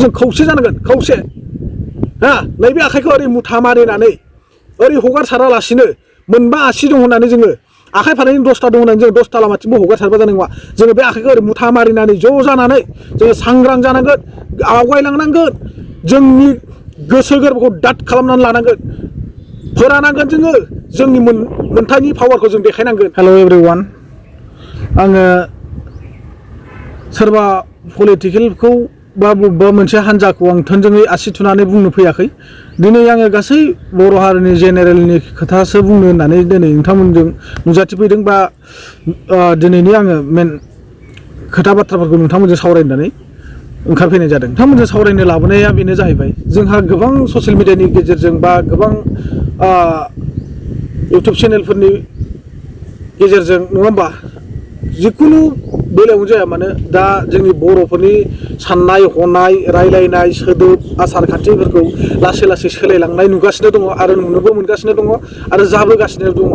जों खौसे जानांगोन खौसे हा नैबे आखाइखौ ओरै मुथा मारिनानै ओरै हगारसारालासिनो मोनबा आसि दं होननानै जोङो आखाइ फारनैनि 10ता दं होननानै जों 10ता लामाथिंबो हगारसारबा जानाय नङा जोङो बे आखाइखौ ओरै मुथा मारिनानै ज' जानानै जोङो सांग्रां जानांगोन आवगायलांनांगोन जोंनि गोसो गोरबोखौ दाद खालामनानै लानांगोन फोरानांगोन जोङो जोंनि मोनथायनि पावारखौ जों देखायनांगोन हेल' एभ्रिवान आङो सोरबा पलिटिकेलखौ बा बबेबा मोनसे हान्जाखौ आं थोंजोङै आसि थुनानै बुंनो फैयाखै दिनै आङो गासै बर' हारिनि जेनेरेलनि खोथासो बुंनो होननानै दिनै नोंथांमोनजों नुजाथिफैदों बा दिनैनि आङो मेन खोथा बाथ्राफोरखौ नोंथांमोनजों सावरायनानै ओंखारफैनाय जादों नोंथांमोनजों सावरायनो लाबोनाया बेनो जाहैबाय जोंहा गोबां ससियेल मिडियानि गेजेरजों बा गोबां इउटुब चेनेलफोरनि गेजेरजों नङा होमबा जिखुनु बेलायावनो जाया मानो दा जोंनि बर'फोरनि साननाय हनाय रायलायनाय सोदोब आसार खान्थिफोरखौ लासै लासै सोलायलांनाय नुगासिनो दङ आरो नुनोबो मोनगासिनो दङ आरो जाबोगासिनो दङ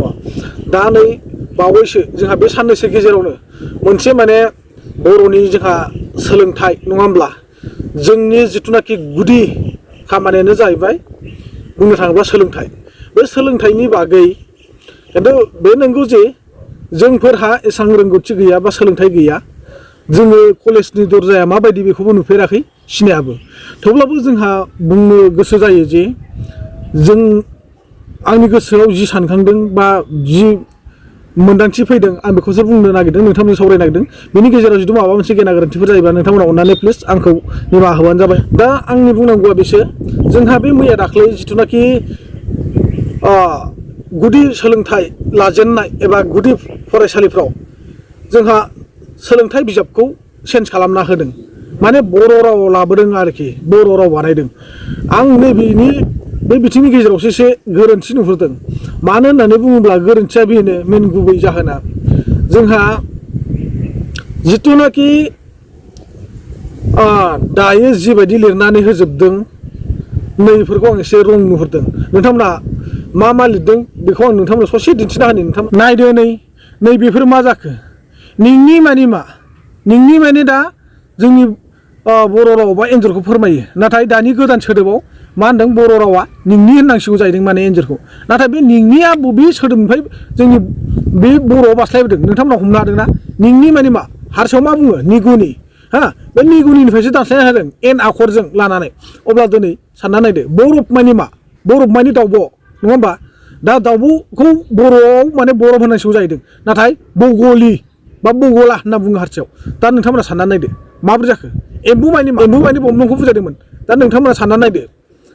दा नै बावैसो जोंहा बे साननैसो गेजेरावनो मोनसे माने बर'नि जोंहा सोलोंथाइ नङा होमब्ला जोंनि जिथुनाखि गुदि खामानियानो जाहैबाय बुंनो थाङोब्ला सोलोंथाइ बे सोलोंथाइनि बागै खिन्थु बे नंगौ जे जोंफोरहा एसेबां रोंगौथि गैया बा सोलोंथाइ गैया जोङो कलेजनि दरजाया माबायदि बेखौबो नुफेराखै सिनायाबो थेवब्लाबो जोंहा बुंनो गोसो जायो जे जों आंनि गोसोआव जि सानखांदों बा जि मोन्दांथि फैदों आं बेखौसो बुंनो नागिरदों नोंथांमोनजों सावरायनो नागिरदों बेनि गेजेराव जुदि माबा मोनसे गेना गोरोन्थिफोर जायोबा नोंथांमोना अननानै प्लिज आंखौ निमाहा होबानो जाबाय दा आंनि बुंनांगौआ बेसो जोंहा बे मैया दाख्लै जिथुनाखि गुदि सोलोंथाइ लाजेननाय एबा गुदि फरायसालिफ्राव जोंहा सोलोंथाइ बिजाबखौ चेन्ज खालामना होदों माने बर' रावाव लाबोदों आरोखि बर' राव बानायदों आं नैबेनि बे बिथिंनि गेजेरावसो एसे गोरोन्थि नुहुरदों मानो होननानै बुङोब्ला गोरोन्थिया बेनो मेन गुबै जाहोना जोंहा जिथुनाखि दायो जिबायदि लिरनानै होजोबदों नैफोरखौ आं एसे रं नुहुरदों नोंथांमोना मा लिरदों बेखौ आं नोंथांमोना ससे दिन्थिना होनि नोंथां नायदो नै बेफोर मा जाखो नोंनि माने मा नोंनि माने दा जोंनि बर' राव बा एन्जरखौ फोरमायो नाथाय दानि गोदान सोदोबाव मा होनदों बर' रावा नोंनि होननांसिगौ जाहैदों माने एन्जरखौ नाथाय बे नोंनिया बबे सोदोबनिफ्राय जोंनि बे बर'आव बास्लायबोदों नोंथांमोना हमनो हादोंना नोंनि माने मा हारसायाव मा बुङो निगुनि हा बे निगुनिनिफ्रायसो दानस्लायना होदों एन आखरजों लानानै अब्ला दिनै सानना नायदो बरफ माने मा बरफ माने दाउब' नङा होमबा दा दाउब'खौ बर'आव माने बरफ होननांसिगौ जाहैदों नाथाय बगलि बा बगला होनना बुङो हारसायाव दा नोंथांमोना सानना नायदो माबोरै जाखो एम्बु माने बमनखौ बुजायदोंमोन दा नोंथांमोना सानना नायदो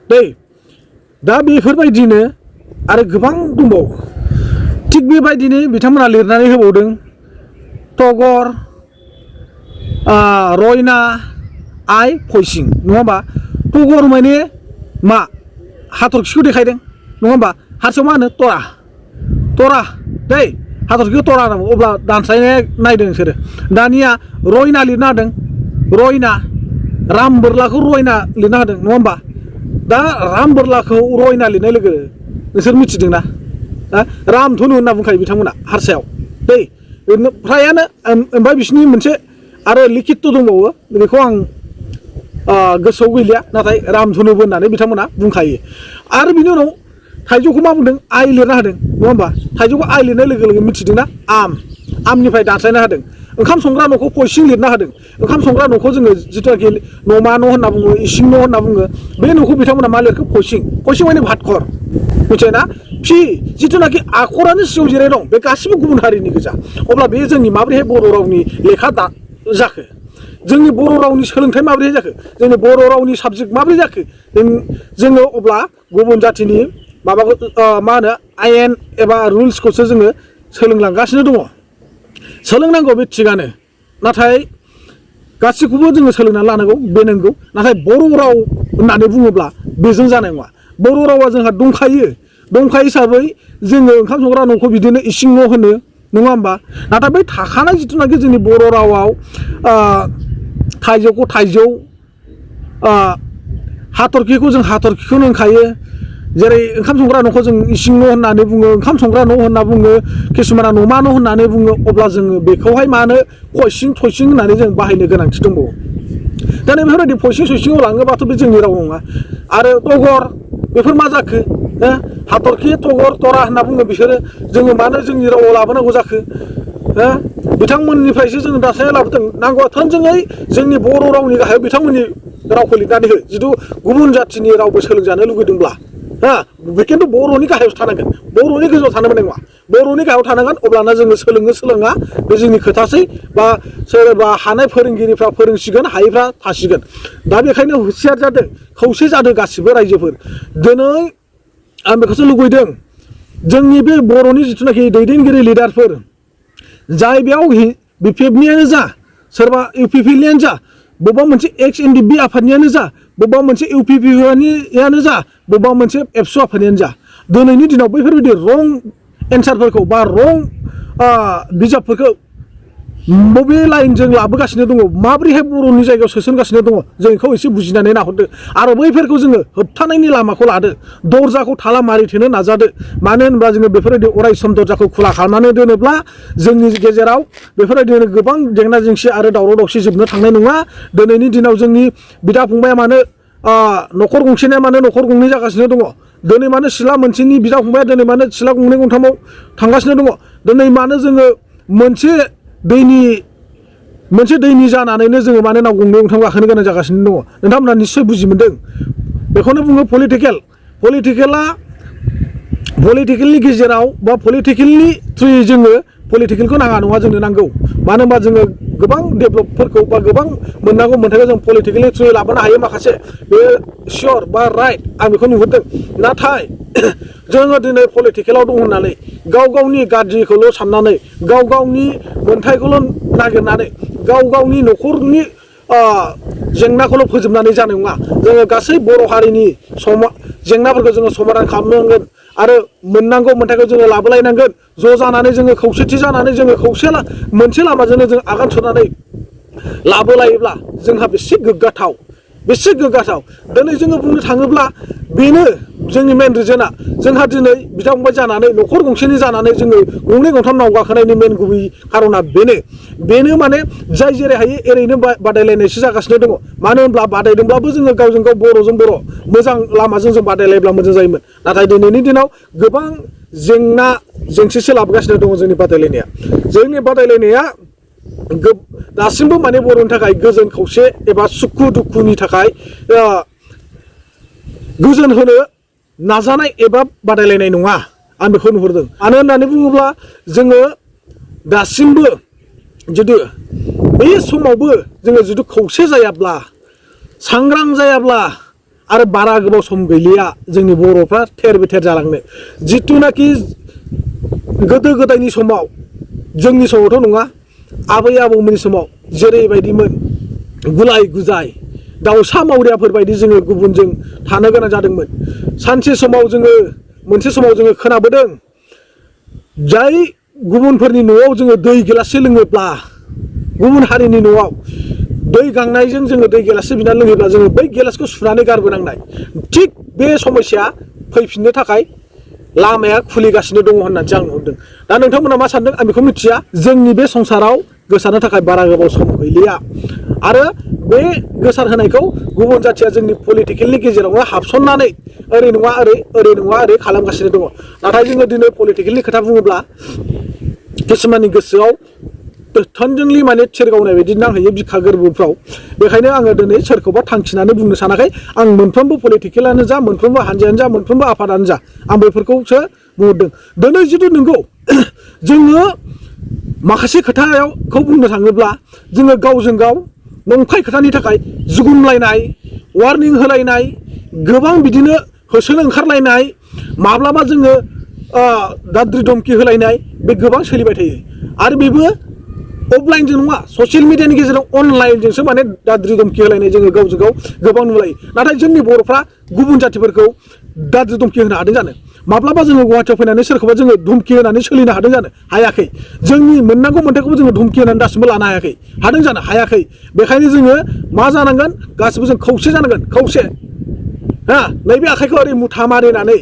दै दा बेफोरबायदिनो आरो गोबां दंबावो थिग बेबायदिनो बिथांमोना लिरनानै होबावदों टगर रयना आइ फयसिं नङा होमबा टगर माने मा हाथरखिखौ देखायदों नङा होमबा हारसायाव मा होनो तरा दै हाथरखिखौ तरा होनांगौ अब्ला दानस्लायनाय नायदों नोंसोरो दानिया रयना लिरना होदों रयना राम बोरलाखौ रयना लिरना होदों नङा होमबा दा राम बोरलाखौ रयना लिरनाय लोगो नोंसोर मिथिदोंना रामधनु होनना बुंखायो बिथांमोना हारसायाव दै ओरैनो फ्रायानो ओमफ्राय बिसिनि मोनसे आरो लिखित दंबावो बेखौ आं गोसोआव गैलिया नाथाय रामधनुबो होननानै बिथांमोना बुंखायो आरो बिनि उनाव थाइजौखौ मा बुंदों आइ लिरना होदों नङा होमबा थाइजौखौ आइ लिरनाय लोगो लोगो मिथिदोंना आमनिफ्राय दानस्लायना होदों ओंखाम संग्रा न'खौ फयसिं लिरना होदों ओंखाम संग्रा न'खौ जोङो जिथुनाखि न'मा न' होनना बुङो इसिं न' होनना बुङो बे न'खौ बिथांमोना मा लिरखो फयसिं माने भातखर मिथिबायना फि जिथुनाखि आखरानो सिङाव जिराय दं बे गासिबो गुबुन हारिनि गोजा अब्ला बे जोंनि माबोरैहाय बर' रावनि लेखा जाखो जोंनि बर' रावनि सोलोंथाइ माबोरैहाय जाखो जोंनि बर' रावनि साबजेक्ट माबोरै जाखो जोङो अब्ला गुबुन जाथिनि माबाखौ मा होनो आयेन एबा रुल्सखौसो जोङो सोलोंलांगासिनो दङ सोलोंनांगौ बे थिगानो नाथाय गासैखौबो जोङो सोलोंनानै लानांगौ बे नंगौ नाथाय बर' राव होननानै बुङोब्ला बेजों जानाय नङा बर' रावा जोंहा दंखायो हिसाबै जोङो ओंखाम संग्रा न'खौ बिदिनो इसिं न' होनो नङा होमबा नाथाय बै थाखानाय जिथुनाखि जोंनि बर' रावाव थाइजौखौ थाइजौ हाथरखिखौ जों हाथरखिखौनो होनखायो जेरै ओंखाम संग्रा न'खौ जों इसिं न' होननानै बुङो ओंखाम संग्रा न' होनना बुङो किसुमाना न'मा न' होननानै बुङो अब्ला जोङो बेखौहाय मानो खयसिं थयसिं होननानै जों बाहायनो गोनांथि दंबावो दा बेफोरबायदि फयसिं सयसिङाव लाङोबाथ' बे जोंनि राव नङा आरो तगर बेफोर मा जाखो हाथरखि तगर तरा होनना बुङो बिसोरो जोङो मानो जोंनि रावाव लाबोनांगौ जाखो बिथांमोननिफ्रायसो जोङो दासो लाबोदों नांगौबा थोंजोङै जोंनि बर' रावनि गाहायाव बिथांमोननि रावखौ लिरनानै हो जिथु गुबुन जाथिनि रावबो सोलोंजानो लुगैदोंब्ला खिन्थु बर'नि गाहायावसो थानांगोन बर'नि गोजौआव थानो मोननाय नङा बर'नि गाहायाव थानांगोन अब्लाना जोङो सोलोङा बे जोंनि खोथासै बा सोरबा हानाय फोरोंगिरिफ्रा फोरोंसिगोन हायैफ्रा थासिगोन दा बेखायनो हुसियार जादों खौसे जादों गासिबो रायजोफोर दिनै आं बेखौसो लुगैदों जोंनि बे बर'नि जिथुनाखि दैदेनगिरि लिडारफोर जाय बेयाव बिपिएफनियानो जा सोरबा इउपिपिनियानो जा बबेबा मोनसे एक्स एनडिपि आफादनियानो जा बबेबा मोनसे इउपिपिनियानो जा बबेबा मोनसे एबसु आफादनियानो जा दिनैनि दिनाव बैफोरबायदि रं एन्सारफोरखौ बा रं बिजाबफोरखौ बबे लाइनजों लाबोगासिनो दङ माबोरैहाय बर'नि जायगायाव सोसनगासिनो दङ जों बेखौ एसे बुजिनानै नाहरदो आरो बैफोरखौ जोङो होबथानायनि लामाखौ लादो दरजाखौ थाला मारिथेनो नाजादो मानो होनोब्ला जोङो बेफोरबायदि अरायसम दरजाखौ खुला खालामनानै दोनोब्ला जोंनि गेजेराव बेफोरबायदिनो गोबां जेंना जेंसि आरो दावराव दावसि जोबनो थांनाय नङा दिनैनि दिनाव जोंनि बिदा फंबाया मानो न'खर गंसेनिया मानो न'खर गंनै जागासिनो दङ दिनै मानो सिला मोनसेनि बिदा फंबाया दिनै मानो सिला गंनै गंथामाव थांगासिनो दङ दिनै मानो जोङो मोनसे दैनि जानानैनो जोङो मानो नाव गंनै गंथाम गाखोनो गोनां जागासिनो दङ नोंथांमोना निस्सय बुजि मोनदों बेखौनो बुङो पलिटिकेलनि गेजेराव बा पलिटिकेलनि थ्रुयै जोङो पलिटिकेलखौ नाङा नङा जोंनो नांगौ मानो होनबा जोङो गोबां डेभेलपफोरखौ बा गोबां मोननांगौ मोन्थायखौ जों पलिटिकेलनि थ्रुयै लाबोनो हायो माखासे बे सियर बा राइट आं बेखौ नुहुरदों नाथाय जोङो दिनै पलिटिकेलाव दं होननानै गाव गावनि गाज्रिखौल' साननानै गाव गावनि मोन्थायखौल' नागिरनानै गाव गावनि न'खरनि जेंनाखौल' फोजोबनानै जानाय नङा जोङो गासै बर' हारिनि जेंनाफोरखौ जोङो समाधान खालामनांगोन आरो मोननांगौ मोन्थायखौ जोङो लाबोलायनांगोन ज' जानानै जोङो खौसेथि जानानै जोङो मोनसे लामाजोंनो जों आगान सुरनानै लाबोलायोब्ला जोंहा बेसे गोग्गाथाव दिनै जोङो बुंनो थाङोब्ला बेनो जोंनि मेन रिजोना जोंहा दिनै बिदा फंबाय जानानै न'खर गंसेनि जानानै जोङो गंनै गंथाम नाव गाखोनायनि मेन गुबै खारना बेनो माने जाय जेरै हायो एरैनो बादायलायनायसो जागासिनो दङ मानो होनब्ला बादायदोंब्लाबो जोङो गावजों गाव बर'जों बर' मोजां लामाजों जों बादायलायब्ला मोजां जायोमोन नाथाय दिनैनि दिनाव गोबां जेंना जेंसिसो लाबोगासिनो दङ जोंनि बादायलायनाया दासिमबो माने बर'नि थाखाय गोजोन खौसे एबा सुखु दुखुनि थाखाय गोजोन होनो नाजानाय एबा बादायलायनाय नङा आं बेखौ नुहुरदों मानो होननानै बुङोब्ला जोङो दासिमबो जुदि बे समावबो जोङो जुदि खौसे जायाब्ला सांग्रां जायाब्ला आरो बारा गोबाव सम गैलिया जोंनि बर'फ्रा थेर बेथेर जालांनो जिथुनाखि गोदो गोदायनि समाव जोंनि समावथ' नङा आबै आबौमोननि समाव जेरैबायदिमोन गुलाय गुजाय दाउसा मावरियाफोर बायदि जोङो गुबुनजों थानो गोनां जादोंमोन मोनसे समाव जोङो खोनाबोदों जाय गुबुनफोरनि न'आव जोङो दै गिलाससे लोङोब्ला गुबुन हारिनि न'आव दै गांनायजों जोङो दै गिलाससे बिनानै लोङोब्ला जोङो बै गिलासखौ सुनानै गारबोनांनाय थिग बे समस्याया फैफिननो थाखाय लामाया खुलिगासिनो दङ होननानैसो आं नुहुरदों दा नोंथांमोना मा सानदों आं बेखौ मिथिया जोंनि बे संसाराव गोसारनो थाखाय बारा गोबाव सम गैलिया आरो बे गोसार होनायखौ गुबुन जाथिया जोंनि पलिटिकेलनि गेजेरावनो हाबसननानै ओरै नङा ओरै खालामगासिनो दङ नाथाय जोङो दिनै पलिटिकेलनि खोथा बुङोब्ला किसुमाननि गोसोआव थोंजोंलि माने थिरगावनाय बायदि नांहैयो बिखा गोरबोफ्राव बेखायनो आङो दिनै सोरखौबा थांखिनानै बुंनो सानाखै आं मोनफ्रोमबो पलिटिकेलानो जा मोनफ्रोमबो हानजायानो जा मोनफ्रोमबो आफादानो जा आं बेफोरखौसो बुंहरदों दिनै जुदि नंगौ जोङो माखासे खोथाखौ बुंनो थाङोब्ला जोङो गावजों गाव नंखाय खोथानि थाखाय जुगुमलायनाय वार्निं होलायनाय गोबां बिदिनो होसोनो ओंखारलायनाय माब्लाबा जोङो दाद्रि धमखि होलायनाय बे गोबां सोलिबाय थायो आरो बेबो अफलाइनजों नङा ससियेल मिडियानि गेजेराव अनलाइनजोंसो माने दाद्रि धमखि होलायनाय जोङो गावजों गाव गोबां नुलायो नाथाय जोंनि बर'फ्रा गुबुन जातिफोरखौ दाद्रि धमखि होनो हादों जानो माब्लाबा जोङो गुवाहाटियाव फैनानै सोरखौबा जोङो धमखि होनानै सोलिनो हादों जानो हायाखै जोंनि मोननांगौ मोन्थायखौबो जोङो धमखि होनानै दासिमबो लानो हादों जानो हायाखै बेखायनो जोङो मा जानांगोन गासिबो जों खौसे जानांगोन खौसे नैबे आखाइखौ ओरै मुथा मारिनानै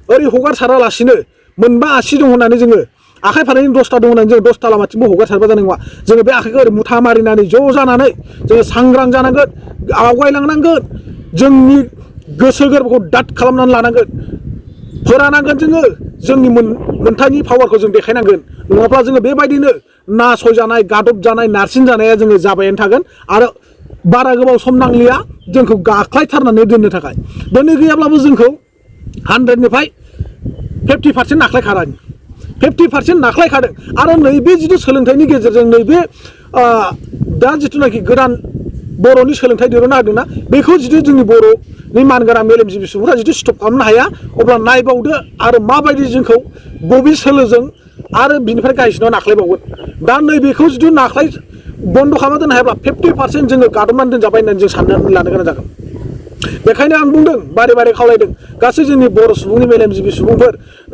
ओरै हगारसारालासिनो मोनबा आसि दं होननानै जोङो आखाइ फारनैनि 10ता दं होननानै जों 10ता लामाथिंबो हगारसारबा जानाय नङा जोङो बे आखाइखौ ओरै मुथा मारिनानै ज' जानानै जोङो सांग्रां जानांगोन आवगायलांनांगोन जोंनि गोसो गोरबोखौ दाद खालामनानै लानांगोन फोरानांगोन जोङो जोंनि मोनथायनि पावारखौ जों देखायनांगोन नङाब्ला जोङो बेबायदिनो नासयजानाय गादब जानाय नारसिन जानाया जोङो जाबायानो थागोन आरो बारा गोबाव सम नांलिया जोंखौ गाख्लायथारनानै दोननो थाखाय दिनै गैयाब्लाबो जोंखौ 100निफ्राय 50% नाख्लायखादों 50% नाख्लायखादों आरो नैबे जिथु सोलोंथाइनि गेजेरजों नैबे दा जिथुनाखि गोदान बर'नि सोलोंथाइ दिहुननो हादोंना बेखौ जुदि जोंनि बर'नि मानगोनां मेलेमजिबि सुबुंफ्रा जुदि स्टप खालामनो हाया अब्ला नायबावदो आरो माबायदि जोंखौ बबे सोलोजों आरो बिनिफ्राय गाहायसिनाव नाख्लायबावगोन दा नैबेखौ जुदि बन्द' खालामना दोननो हायाब्ला 50% जोङो गादबनानै दोनजाबाय होननानै जों साननानै लानो गोनां जागोन बेखायनो आं बुंदों बारे बारे खावलायदों गासै जोंनि बर' सुबुंनि मेलेमजिबि सुबुंफोर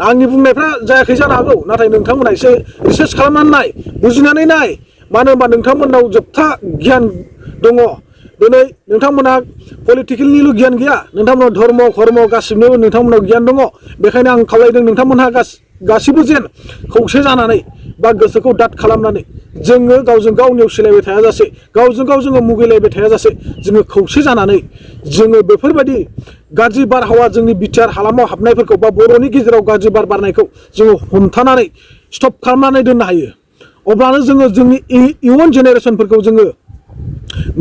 आंनि बुंनायफ्रा जायाखै जानो हागौ नाथाय नोंथांमोना एसे रिसार्च खालामनानै नाय बुजिनानै नाय मानो होनबा नोंथांमोननाव जोबथा गियान दङ दिनै नोंथांमोना पलिटिकेलनिल' गियान गैया नोंथांमोनाव धर्म कर्म गासिबनिबो नोंथांमोनाव गियान दङ बेखायनो आं खावलायदों नोंथांमोनहा गासिबो जेन खौसे जानानै बा गोसोखौ दाद खालामनानै जोङो गावजों गाव नेवसिलायबाय थायाजासे गावजों गाव जोङो मुगैलायबाय थायाजासे जोङो खौसे जानानै जोङो बेफोरबायदि गाज्रि बारहावा जोंनि बिटिआर हालामाव हाबनायफोरखौ बा बर'नि गेजेराव गाज्रि बार बारनायखौ जोङो हमथानानै स्टप खालामनानै दोननो हायो अब्लानो जोङो जोंनि इयुन जेनेरेसनफोरखौ जोङो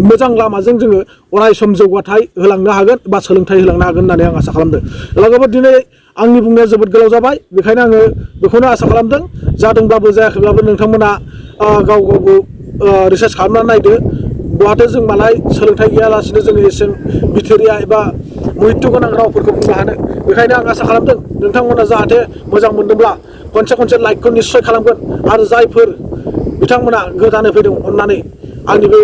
मोजां लामाजों जोङो अरायसम जौगाथाय होलांनो हागोन बा सोलोंथाइ होलांनो हागोन होननानै आं आसा खालामदों लोगोफोर दिनै आंनि बुंनाया जोबोद गोलाव जाबाय बेखायनो आङो बेखौनो आसा खालामदों जादोंब्लाबो जायाखैब्लाबो नोंथांमोना गाव गावखौ रिसार्च खालामनानै नायदो बहाथो जों मालाय सोलोंथाइ गैयालासिनो जोङो एसें बिथोरिया एबा मुहित्त गोनां रावफोरखौ बुंनो हानो बेखायनो आं आसा खालामदों नोंथांमोना जाहाथे मोजां मोनदोंब्ला खनसे लाइकखौ निस्सय खालामगोन आरो जायफोर बिथांमोना गोदानै फैदों अननानै आंनि बे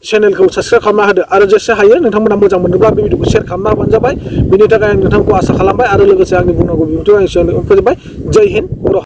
चेनेलखौ साबस्क्राइब खालामना होदो आरो जेसे हायो नोंथांमोना मोजां मोनोब्ला बे भिडिअखौ शेयार खालामना होबानो जाबाय बिनि थाखाय आं नोंथांखौ आसा खालामबाय आरो लोगोसे आंनि बुंनांगौ बिबुंथिखौ आं एसेयावनो फोजोबबाय जय हिन्द बर'